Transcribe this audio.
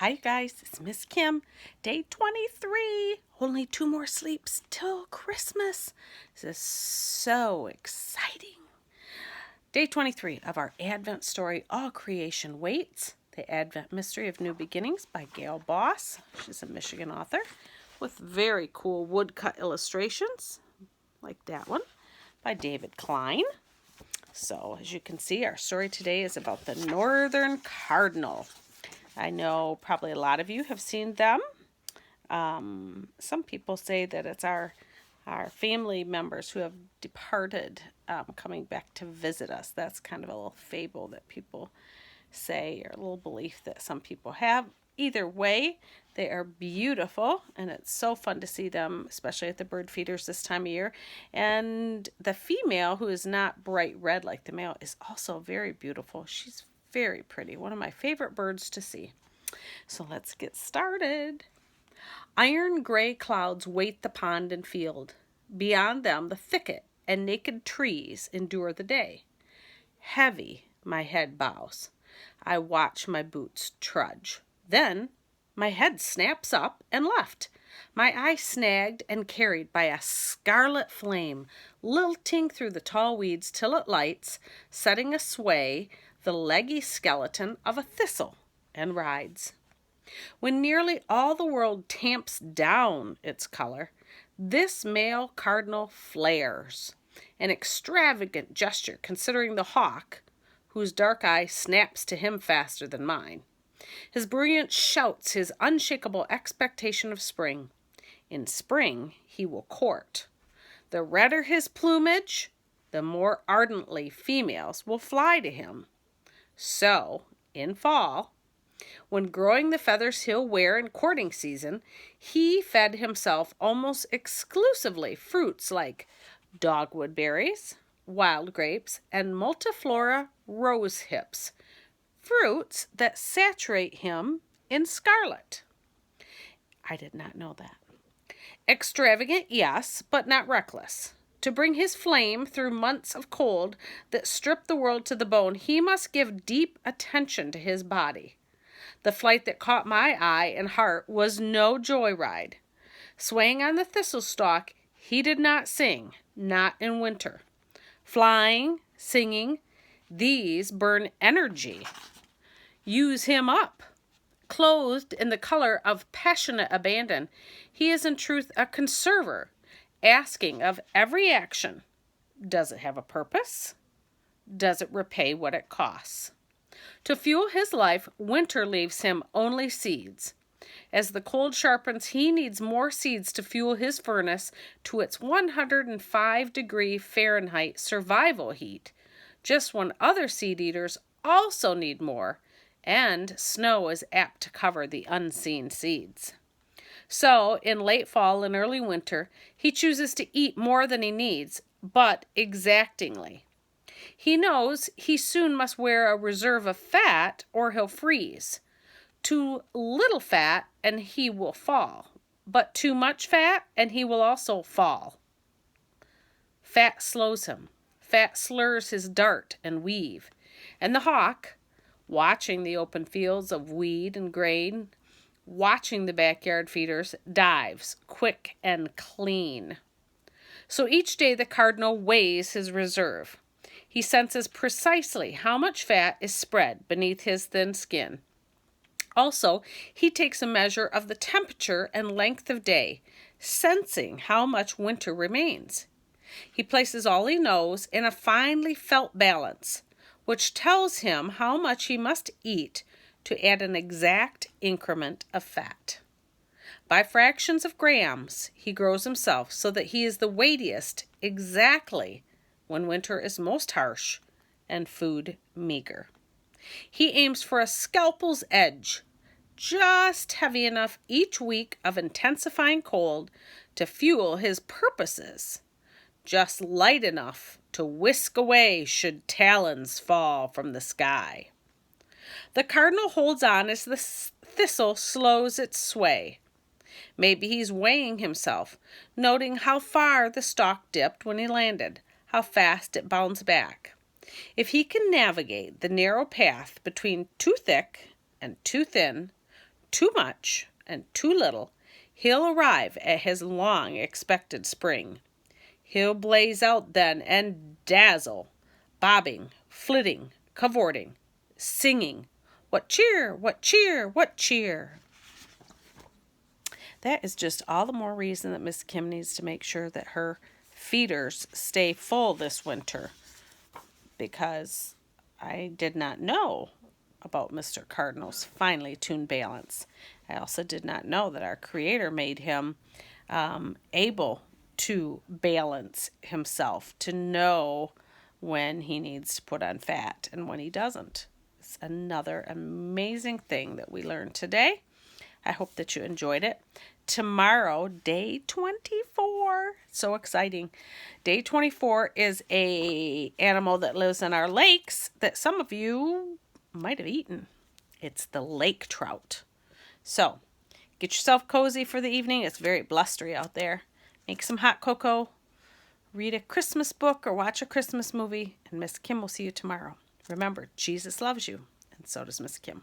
Hi guys, it's Miss Kim. Day 23. Only 2 more sleeps till Christmas. This is so exciting. Day 23 of our Advent story, All Creation Waits, The Advent Mystery of New Beginnings by Gail Boss. She's a Michigan author with very cool woodcut illustrations, like that one, by David Klein. So as you can see, our story today is about the northern cardinal. I know probably a lot of you have seen them. Some people say that it's our family members who have departed coming back to visit us. That's kind of a little fable that people say, or a little belief that some people have. Either way, they are beautiful, and it's so fun to see them, especially at the bird feeders this time of year. And the female, who is not bright red like the male, is also very beautiful. She's very pretty. One of my favorite birds to see. So let's get started. Iron gray clouds weight the pond and field. Beyond them, the thicket and naked trees endure the day. Heavy my head bows. I watch my boots trudge. Then my head snaps up and left. My eye snagged and carried by a scarlet flame, lilting through the tall weeds till it lights, setting a sway the leggy skeleton of a thistle, and rides. When nearly all the world tamps down its color, this male cardinal flares, an extravagant gesture considering the hawk, whose dark eye snaps to him faster than mine. His brilliance shouts his unshakable expectation of spring. In spring he will court. The redder his plumage, the more ardently females will fly to him. So, in fall, when growing the feathers he'll wear in courting season, he fed himself almost exclusively fruits like dogwood berries, wild grapes, and multiflora rose hips, fruits that saturate him in scarlet. I did not know that. Extravagant, yes, but not reckless. To bring his flame through months of cold that strip the world to the bone, he must give deep attention to his body. The flight that caught my eye and heart was no joyride. Swaying on the thistle stalk, he did not sing, not in winter. Flying, singing, these burn energy. Use him up. Clothed in the color of passionate abandon, he is in truth a conserver, asking of every action, does it have a purpose? Does it repay what it costs? To fuel his life, winter leaves him only seeds. As the cold sharpens, he needs more seeds to fuel his furnace to its 105-degree Fahrenheit survival heat, just when other seed eaters also need more, and snow is apt to cover the unseen seeds. So, in late fall and early winter, he chooses to eat more than he needs, but exactingly. He knows he soon must wear a reserve of fat or he'll freeze. Too little fat and he will fall, but too much fat and he will also fall. Fat slows him. Fat slurs his dart and weave. And the hawk, watching the open fields of weed and grain, watching the backyard feeders, dives quick and clean. So each day the cardinal weighs his reserve. He senses precisely how much fat is spread beneath his thin skin. Also, he takes a measure of the temperature and length of day, sensing how much winter remains. He places all he knows in a finely felt balance, which tells him how much he must eat to add an exact increment of fat. By fractions of grams, he grows himself so that he is the weightiest exactly when winter is most harsh and food meager. He aims for a scalpel's edge, just heavy enough each week of intensifying cold to fuel his purposes, just light enough to whisk away should talons fall from the sky. The cardinal holds on as the thistle slows its sway. Maybe he's weighing himself, noting how far the stalk dipped when he landed, how fast it bounds back. If he can navigate the narrow path between too thick and too thin, too much and too little, he'll arrive at his long-expected spring. He'll blaze out then and dazzle, bobbing, flitting, cavorting, singing, what cheer, what cheer, what cheer. That is just all the more reason that Miss Kim needs to make sure that her feeders stay full this winter, because I did not know about Mr. Cardinal's finely tuned balance. I also did not know that our Creator made him able to balance himself, to know when he needs to put on fat and when he doesn't. It's another amazing thing that we learned today. I hope that you enjoyed it. Tomorrow, day 24. So exciting. Day 24 is a animal that lives in our lakes that some of you might have eaten. It's the lake trout. So, get yourself cozy for the evening. It's very blustery out there. Make some hot cocoa, read a Christmas book, or watch a Christmas movie, and Miss Kim will see you tomorrow. Remember, Jesus loves you, and so does Miss Kim.